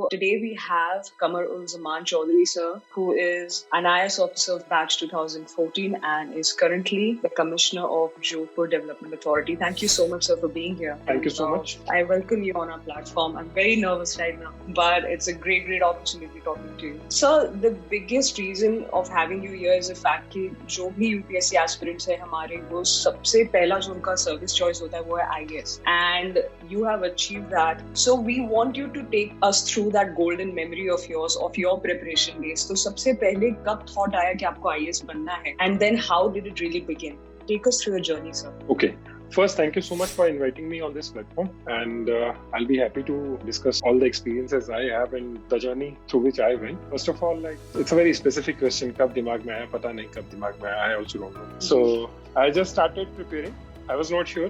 today we have Qummer Zaman Choudhary sir, who is an IS officer of batch 2014 and is currently the Commissioner of Jodhpur Development Authority. Thank you so much, sir, for being here. Thank you so much. I welcome you on our platform. I'm very nervous right now, but it's a great opportunity talking to you. Sir, the biggest reason of having you here is the fact कि जो भी UPSC aspirants है हमारे, वो सबसे पहला जो उनका service choice होता है वो है IAS, and you have achieved that. So we want you to take us through that golden memory of yours, of your preparation days. तो सबसे पहले कब thought आया कि आपको IAS बनना है, and then how did it really begin? Take us through your journey, sir. Okay. First, thank you so much for inviting me on this platform, and I'll be happy to discuss all the experiences I have and the journey through which I went. First of all, it's a very specific question. कब दिमाग में आया पता नहीं, कब दिमाग में आया I also don't know. So I just started preparing. I was not sure.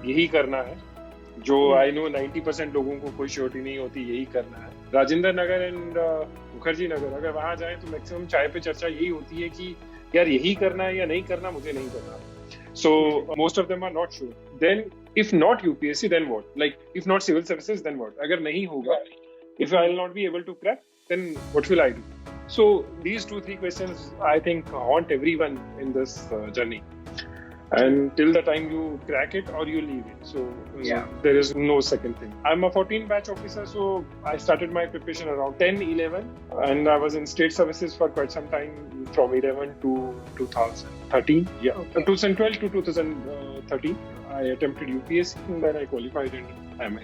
यही करना है. जो I know 90% लोगों को कोई श्योरिटी नहीं होती, यही करना है. राजेंद्र नगर एंड मुखर्जी नगर, अगर वहाँ जाए तो मैक्सिमम चाय पे चर्चा यही होती है कि यार यही करना है या नहीं करना, मुझे नहीं करना. So most of them are not sure. Then if not UPSC, then what? Like if not civil services, then what? अगर नहीं होगा, if I will not be able to crack, then what will I do? So these 2-3 questions I think haunt everyone in this journey. And till the time you crack it or you leave it. So there is no second thing. I'm a 14 batch officer, so I started my preparation around 10-11, and I was in state services for quite some time from 11 to 2013. Yeah, okay. 2012 to 2013. I attempted UPSC and then I qualified in MA.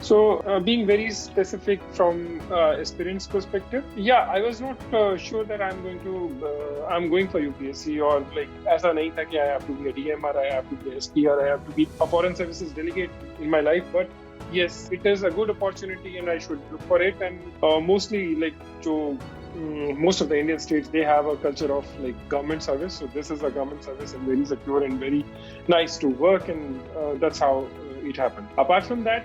So being very specific from aspirant's perspective, I was not sure that I'm going for UPSC, or like ऐसा नहीं था कि I have to be a DM or I have to be a SP or I have to be a foreign services delegate in my life. But yes, it is a good opportunity and I should look for it. And mostly most of the Indian states, they have a culture of like government service. So this is a government service and very secure and very nice to work, and that's how it happened. Apart from that,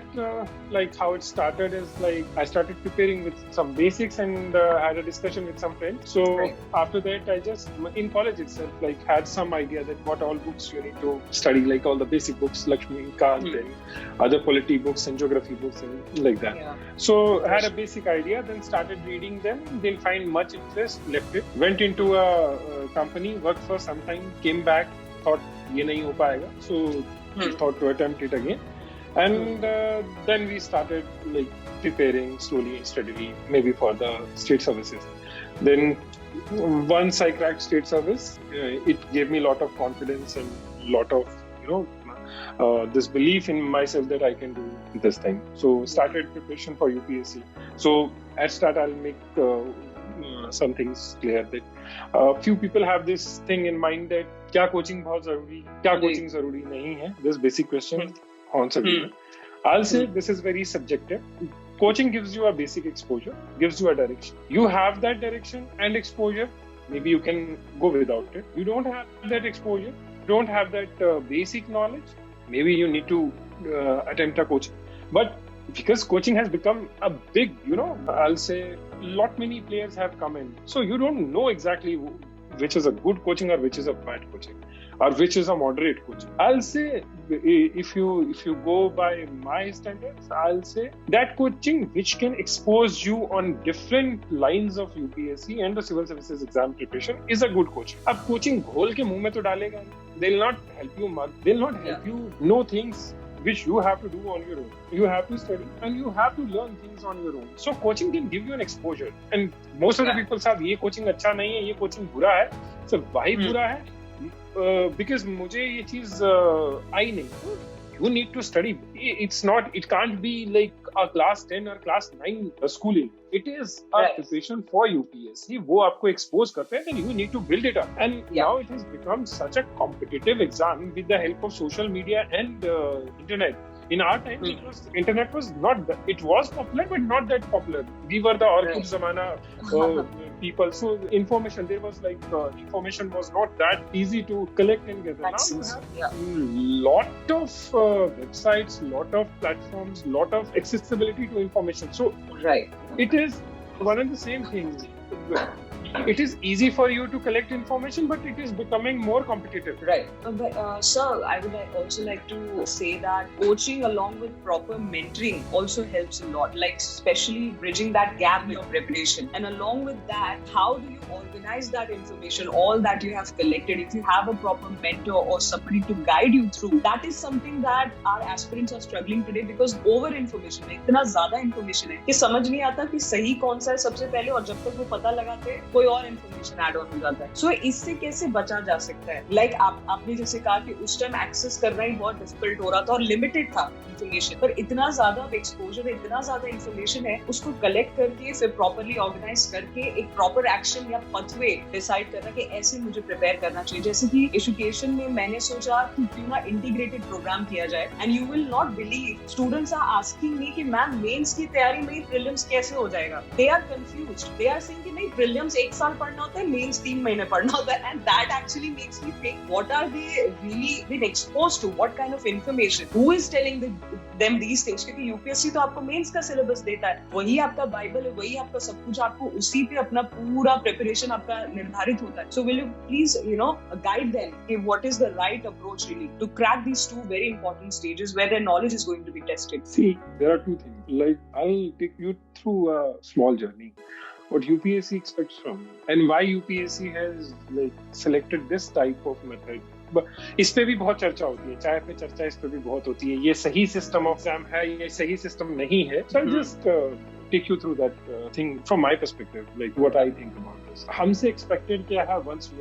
like how it started is like I started preparing with some basics and had a discussion with some friends. So after that, I just in college itself like had some idea that what all books you need to study, like all the basic books, Lakshmikant and other polity books and geography books and like that. Yeah. So I had a basic idea, then started reading them, didn't find much interest, left it, went into a company, worked for some time, came back, thought ये नहीं हो पाएगा, so thought to attempt it again, and then we started like preparing slowly and steadily, maybe for the state services. Then once I cracked state service, it gave me a lot of confidence and lot of this belief in myself that I can do this thing. So started preparation for UPSC. So at start I'll make some things clear that few people have this thing in mind that क्या coaching बहुत जरूरी, क्या coaching जरूरी नहीं है. This basic question haunts everyone. I'll say this is very subjective. Coaching gives you a basic exposure, gives you a direction. You have that direction and exposure. Maybe you can go without it. You don't have that exposure, don't have that basic knowledge. Maybe you need to attempt a coaching. But because coaching has become a big, I'll say many players have come in. So you don't know exactly which is a good coaching or which is a bad coaching or which is a moderate coaching. I'll say if you go by my standards, I'll say that coaching which can expose you on different lines of UPSC and the civil services exam preparation is a good coaching. अब coaching घोल के मुंह में तो डालेगा, they'll not help you much, they'll not help you know things which you have to do on your own. You have to study and you have to learn things on your own. So coaching can give you an exposure. And most of the people say, ये coaching अच्छा नहीं है, ये coaching बुरा है. So why बुरा है? Because मुझे ये चीज आई नहीं. You need to study. It can't be like a class 10 or class 9 schooling. It is a preparation for UPSC. वो आपको expose करते हैं, then you need to build it up. And now it has become such a competitive exam with the help of social media and internet. In our time, internet was it was popular, but not that popular. We were the Orkut Zamana people. So information was not that easy to collect and gather. Now you have lot of websites, lot of platforms, lot of accessibility to information. So it is one and the same thing. it is easy for you to collect information, but it is becoming more competitive. Right. Sir, I would also like to say that coaching along with proper mentoring also helps a lot, like especially bridging that gap in your preparation. And along with that, how do you organize that information, all that you have collected? If you have a proper mentor or somebody to guide you through, that is something that our aspirants are struggling today, because over information है, इतना ज़्यादा information है कि समझ नहीं आता कि सही कौन सा है सबसे पहले, और जब तक वो पता लगाते हैं कोई और information add on हो जाता है. So इससे कैसे बचा जा सकता है? Like आपने जैसे कहा कि उस टाइम एक्सेस करना ही बहुत डिफिकल्ट हो रहा था और लिमिटेड था इंफॉर्मेशन, पर इतना ज्यादा एक्सपोजर है, इतना ज्यादा इंफॉर्मेशन है, उसको कलेक्ट करके फिर प्रॉपर्ली ऑर्गेनाइज करके एक प्रॉपर एक्शन या पथवे डिसाइड करना कि ऐसे मुझे प्रिपेयर करना चाहिए. जैसे कि एजुकेशन में मैंने सोचा कि क्यों ना इंटीग्रेटेड प्रोग्राम किया जाए. And you will not believe, students are asking me कि मैम मेंस की तैयारी में प्रीलिम्स कैसे हो जाएगा. They are confused. They are saying कि नहीं, प्रीलिम्स 1 साल पढ़ना होता है, मेंस 3 महीने पढ़ना होता है. And that actually makes me think, what are they really been exposed to? What kind of information? Who is telling them these things? क्योंकि यूपीएससी तो आपको मेंस का सिलेबस देता है, वही आपका बाइबल है, वही आपका सब कुछ, आपको उसी पे अपना पूरा प्रिपरेशन आपका निर्धारित होता है. So will you please, guide them कि what is the right approach really to crack these two very important stages where their knowledge is going to be tested? See, there are two things. Like, I'll take you through a small journey. What UPSC expects from you, and why UPSC has selected this type of method. इस पे भी बहुत चर्चा होती है, चाय पे चर्चा इस पे भी बहुत होती है. ये सही सिस्टम ऑफ एग्जाम है, ये सही सिस्टम नहीं है. So I'll just take you through that thing from my perspective, like what I think about this. हमसे expected क्या है once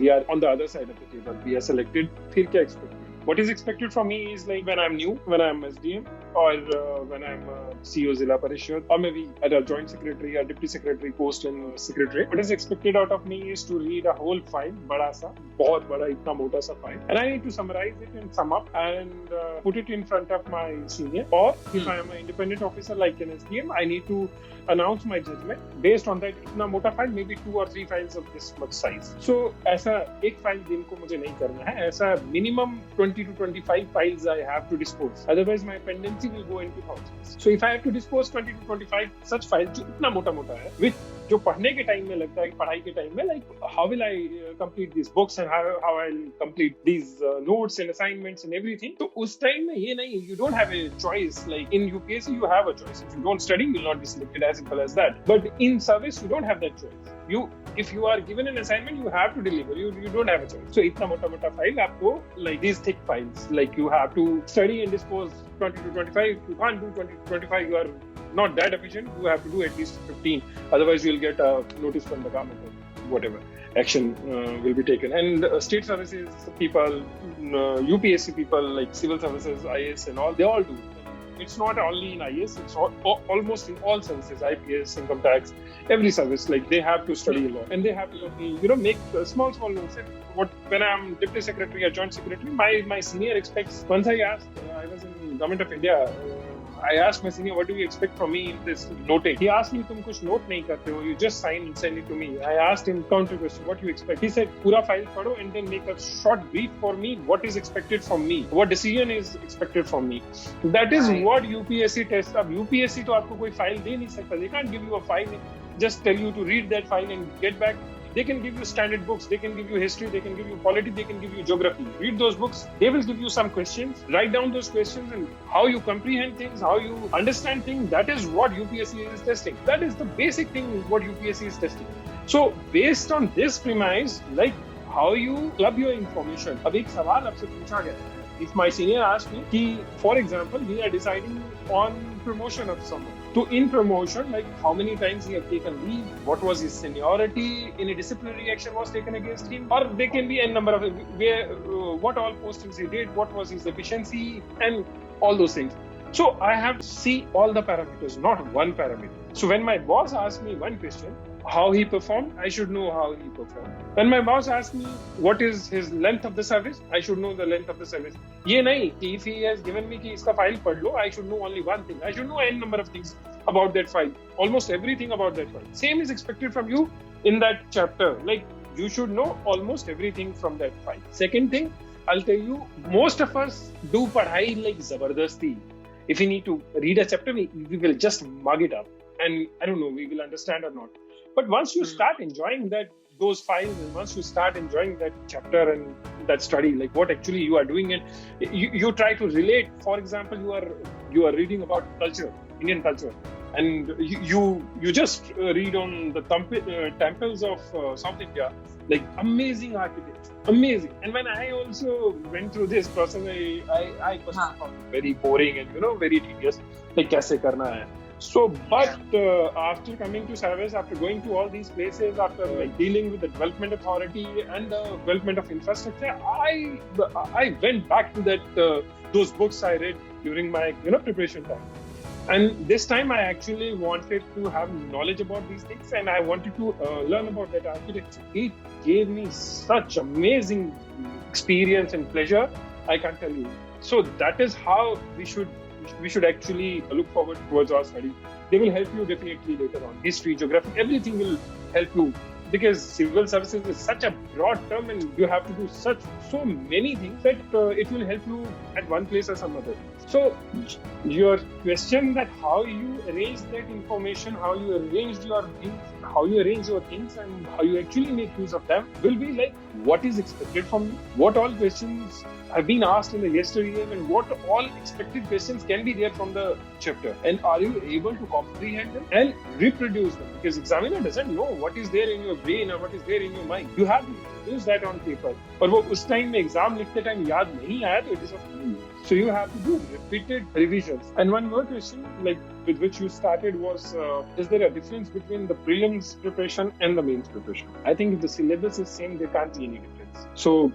we are on the other side of the table, we are selected, फिर क्या expected? What is expected from me is like when I'm new, when I'm SDM, or when I'm CEO Zilla Parishad, or maybe at a joint secretary or deputy secretary post in secretariat. What is expected out of me is to read a whole file, बड़ा सा, बहुत बड़ा, इतना मोटा सा file, and I need to summarize it and sum up and put it in front of my senior. Or if I am an independent officer like an SDM, I need to announce my judgment based on that इतना मोटा file, maybe 2 or 3 files of this much size. So ऐसा एक file दिन को मुझे नहीं करना है, ऐसा minimum 20 to 25 files I have to dispose. Otherwise, my pendency will go into thousands. So if I have to dispose 20 to 25 such files, जो इतना मोटा है, which जो पढ़ने के टाइम में लगता है, पढ़ाई के टाइम में, like how will I complete these books and how I'll complete these notes and assignments and everything. तो उस टाइम में ये नहीं, you don't have a choice. Like in UPSC, you have a choice. If you don't study, you will not be selected, as simple as that. But in service, you don't have that choice. If you are given an assignment, you have to deliver. You don't have a choice. So इतना मोटा file आपको, like these thick files, like you have to study and dispose 20 to 25. If you can't do 20 to 25, you are not that efficient. You have to do at least 15. Otherwise, you'll get a notice from the government or whatever. Action will be taken. And state services people, UPSC people, like civil services, IS and all, they all do. It's not only in IS, it's almost in all services, IPS, income tax, every service, like they have to study a lot. And they have to, make small notes. When I'm deputy secretary or joint secretary, my senior expects, once I asked, I was in Government of India, I asked my senior, what do you expect from me in this noting? He asked me, तुम कुछ note नहीं करते हो, you just sign and send it to me. I asked him counter question, what do you expect? He said, पूरा file पढ़ो and then make a short brief for me, what is expected from me, what decision is expected from me. That is what UPSC tests. अब UPSC तो आपको कोई file दे नहीं सकता. They can't give you a file and just tell you to read that file and get back. They can give you standard books, they can give you history, they can give you polity, they can give you geography. Read those books, they will give you some questions, write down those questions and how you comprehend things, how you understand things. That is what UPSC is testing. That is the basic thing what UPSC is testing. So based on this premise, like how you club your information. अब एक सवाल आपसे पूछा गया है. If my senior asked me, कि, for example, we are deciding on promotion of someone. So in promotion, like how many times he have taken leave, what was his seniority, any disciplinary action was taken against him, or there can be a number of what all postings he did, what was his efficiency, and all those things. So I have to see all the parameters, not one parameter. So when my boss asked me one question, how he performed, I should know how he performed. When my boss asked me what is his length of the service, I should know the length of the service. ये नहीं कि if he has given me कि इसका file पढ़ लो, I should know only one thing. I should know n number of things about that file, almost everything about that file. Same is expected from you in that chapter. Like you should know almost everything from that file. Second thing, I'll tell you, most of us do पढ़ाई like ज़बरदस्ती. If we need to read a chapter, we will just mug it up. And I don't know, we will understand or not. But once you start enjoying those files, and once you start enjoying that chapter and that study, like what actually you are doing, and you try to relate. For example, you are reading about culture, Indian culture, and you just read on the temples of South India, like amazing architecture, amazing. And when I also went through this process, I personally found it very boring and very tedious. Like kaise karna hai. So, but after coming to service, after going to all these places, after like dealing with the development authority and the development of infrastructure, I went back to those books I read during my preparation time. And this time I actually wanted to have knowledge about these things, and I wanted to learn about that architecture. It gave me such amazing experience and pleasure, I can't tell you. So that is how we should actually look forward towards our study. They will help you definitely later on. History, geography, everything will help you, because civil services is such a broad term and you have to do so many things that it will help you at one place or some other. So your question that how you arrange that information, how you arrange your things and how you actually make use of them will be like what is expected from you, what all questions have been asked in the yesteryear, and what all expected questions can be there from the chapter, and are you able to comprehend them and reproduce them, because examiner doesn't know what is there in your brain or what is there in your mind. You have to use that on paper, और वो उस time में exam लिखते time याद नहीं आया तो it is of no use. So you have to do repeated revisions. And one more question, like with which you started, was is there a difference between the prelims preparation and the mains preparation? I think if the syllabus is same, there can't be any difference. So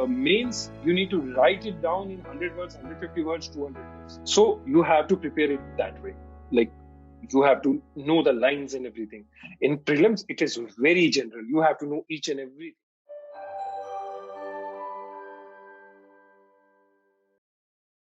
mains, you need to write it down in 100 words, 150 words, 200 words. So you have to prepare it that way. Like you have to know the lines and everything. In prelims, it is very general. You have to know each and everything.